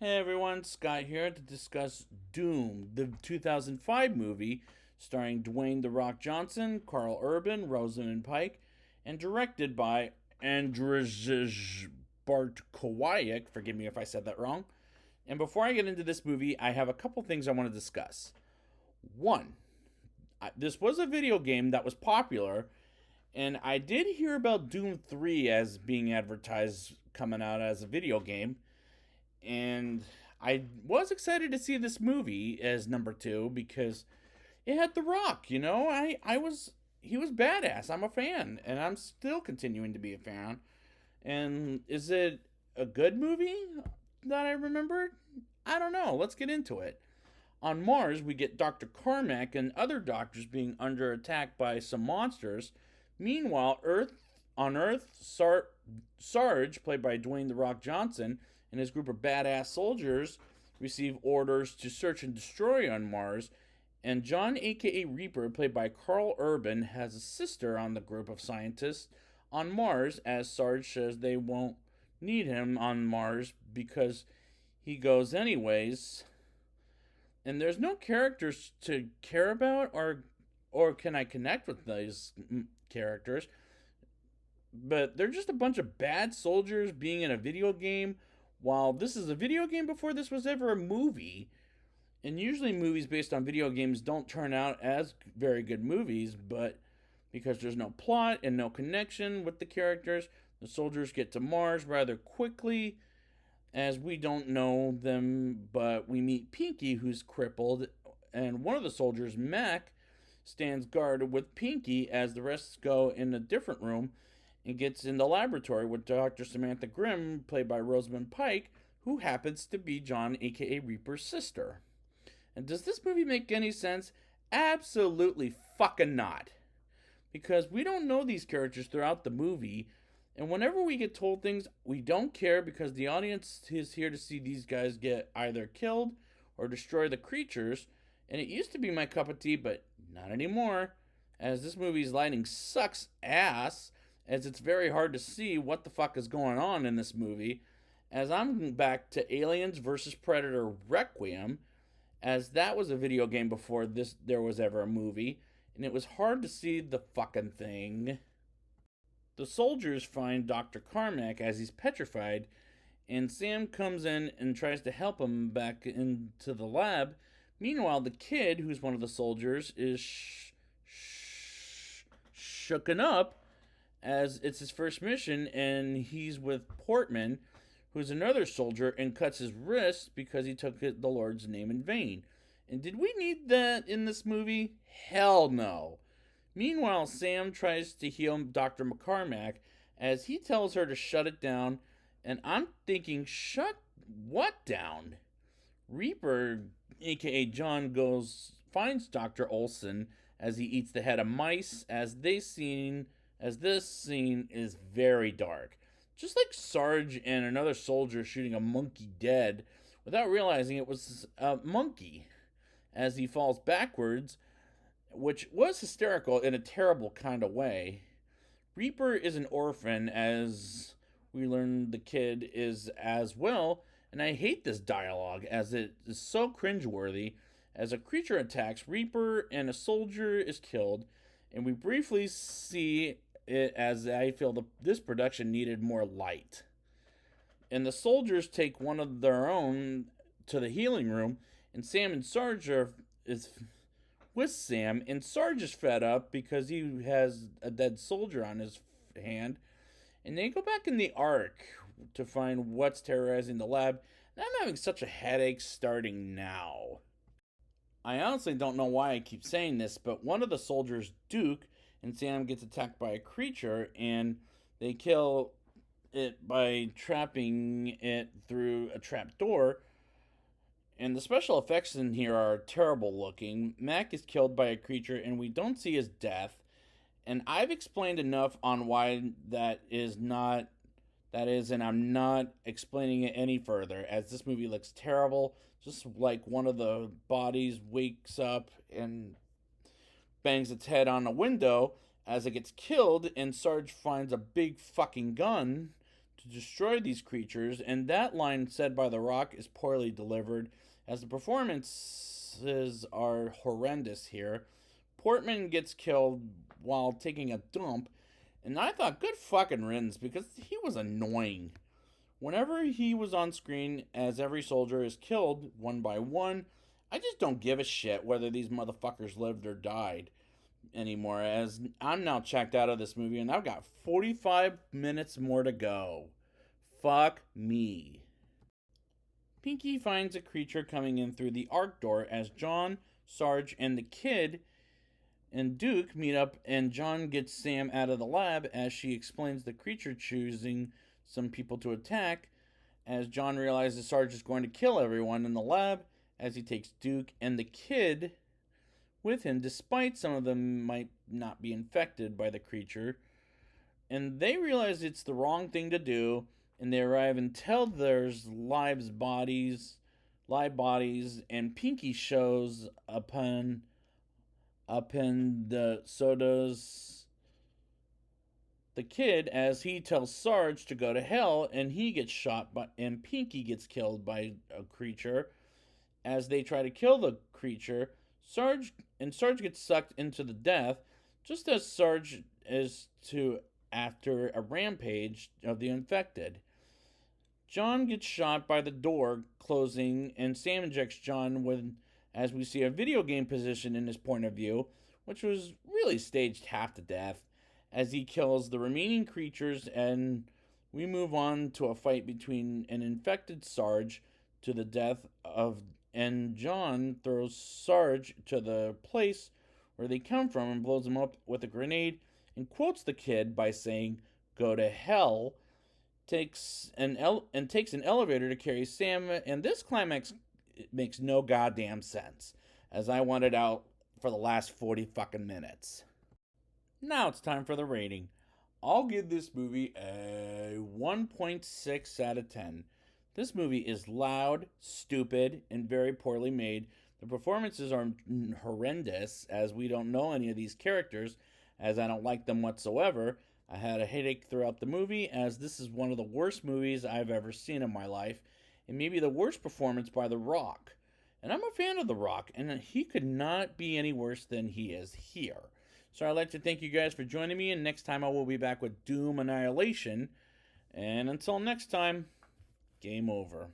Hey everyone, Scott here to discuss Doom, the 2005 movie starring Dwayne "The Rock" Johnson, Carl Urban, Rosamund Pike, and directed by Andrzej Bartkowiak. Forgive me if I said that wrong. And before I get into this movie, I have a couple things I want to discuss. One, this was a video game that was popular, and I did hear about Doom 3 as being advertised coming out as a video game, and I was excited to see this movie as number two because it had The Rock. I was he was badass. I'm a fan, and I'm still continuing to be a fan. And is it a good movie that I remembered? I don't know. Let's get into it. On Mars, we get Dr. Carmack and other doctors being under attack by some monsters. Meanwhile, on Earth, Sarge, played by Dwayne "The Rock" Johnson, and his group of badass soldiers receive orders to search and destroy on Mars. And John, aka Reaper, played by Carl Urban, has a sister on the group of scientists on Mars, as Sarge says they won't need him on Mars because he goes anyways. And there's no characters to care about, or can I connect with these characters? But they're just a bunch of bad soldiers being in a video game. While this is a video game before this was ever a movie, and usually movies based on video games don't turn out as very good movies, but because there's no plot and no connection with the characters, the soldiers get to Mars rather quickly, as we don't know them, but we meet Pinky, who's crippled, and one of the soldiers, Mac, stands guard with Pinky as the rest go in a different room and gets in the laboratory with Dr. Samantha Grimm, played by Rosamund Pike, who happens to be John, aka Reaper's sister. And does this movie make any sense? Absolutely fucking not. Because we don't know these characters throughout the movie, and whenever we get told things, we don't care because the audience is here to see these guys get either killed or destroy the creatures. And it used to be my cup of tea, but not anymore, as this movie's lighting sucks ass, as it's very hard to see what the fuck is going on in this movie, as I'm back to Aliens vs. Predator Requiem, as that was a video game before there was ever a movie, and it was hard to see the fucking thing. The soldiers find Dr. Carmack as he's petrified, and Sam comes in and tries to help him back into the lab. Meanwhile, the kid, who's one of the soldiers, is shooken up, as it's his first mission, and he's with Portman, who's another soldier, and cuts his wrist because he took the Lord's name in vain. And did we need that in this movie? Hell no. Meanwhile, Sam tries to heal Dr. McCormack as he tells her to shut it down, and I'm thinking, shut what down? Reaper, aka John, finds Dr. Olson as he eats the head of mice, as this scene is very dark. Just like Sarge and another soldier shooting a monkey dead without realizing it was a monkey as he falls backwards, which was hysterical in a terrible kind of way. Reaper is an orphan, as we learn the kid is as well, and I hate this dialogue as it is so cringeworthy. As a creature attacks Reaper and a soldier is killed, and we briefly see it as I feel this production needed more light. And the soldiers take one of their own to the healing room, and Sam and Sarge is with Sam, and Sarge is fed up because he has a dead soldier on his hand, and they go back in the Ark to find what's terrorizing the lab, and I'm having such a headache starting now. I honestly don't know why I keep saying this, but one of the soldiers, Duke, and Sam gets attacked by a creature, and they kill it by trapping it through a trap door. And the special effects in here are terrible looking. Mac is killed by a creature, and we don't see his death. And I've explained enough on why that is, and I'm not explaining it any further, as this movie looks terrible. Just like one of the bodies wakes up and bangs its head on a window as it gets killed, and Sarge finds a big fucking gun to destroy these creatures, and that line said by The Rock is poorly delivered, as the performances are horrendous here. Portman gets killed while taking a dump, and I thought, good fucking riddance, because he was annoying. Whenever he was on screen, as every soldier is killed one by one, I just don't give a shit whether these motherfuckers lived or died anymore, as I'm now checked out of this movie and I've got 45 minutes more to go. Fuck me. Pinky finds a creature coming in through the arc door as John, Sarge, and the kid and Duke meet up, and John gets Sam out of the lab as she explains the creature choosing some people to attack, as John realizes Sarge is going to kill everyone in the lab as he takes Duke and the kid with him, despite some of them might not be infected by the creature. And they realize it's the wrong thing to do, and they arrive and tell there's live bodies, and Pinky shows upon the sodas the kid as he tells Sarge to go to hell, and he gets shot by, and Pinky gets killed by a creature. As they try to kill the creature, Sarge gets sucked into the death, just as Sarge is to after a rampage of the infected. John gets shot by the door closing, and Sam injects John with, as we see, a video game position in his point of view, which was really staged half to death, as he kills the remaining creatures, and we move on to a fight between an infected Sarge to the death of, and John throws Sarge to the place where they come from and blows him up with a grenade, and quotes the kid by saying, "Go to hell," takes an elevator to carry Sam, and this climax makes no goddamn sense, as I wanted out for the last 40 fucking minutes. Now it's time for the rating. I'll give this movie a 1.6 out of 10. This movie is loud, stupid, and very poorly made. The performances are horrendous, as we don't know any of these characters, as I don't like them whatsoever. I had a headache throughout the movie, as this is one of the worst movies I've ever seen in my life, and maybe the worst performance by The Rock. And I'm a fan of The Rock, and he could not be any worse than he is here. So I'd like to thank you guys for joining me, and next time I will be back with Doom Annihilation. And until next time, game over.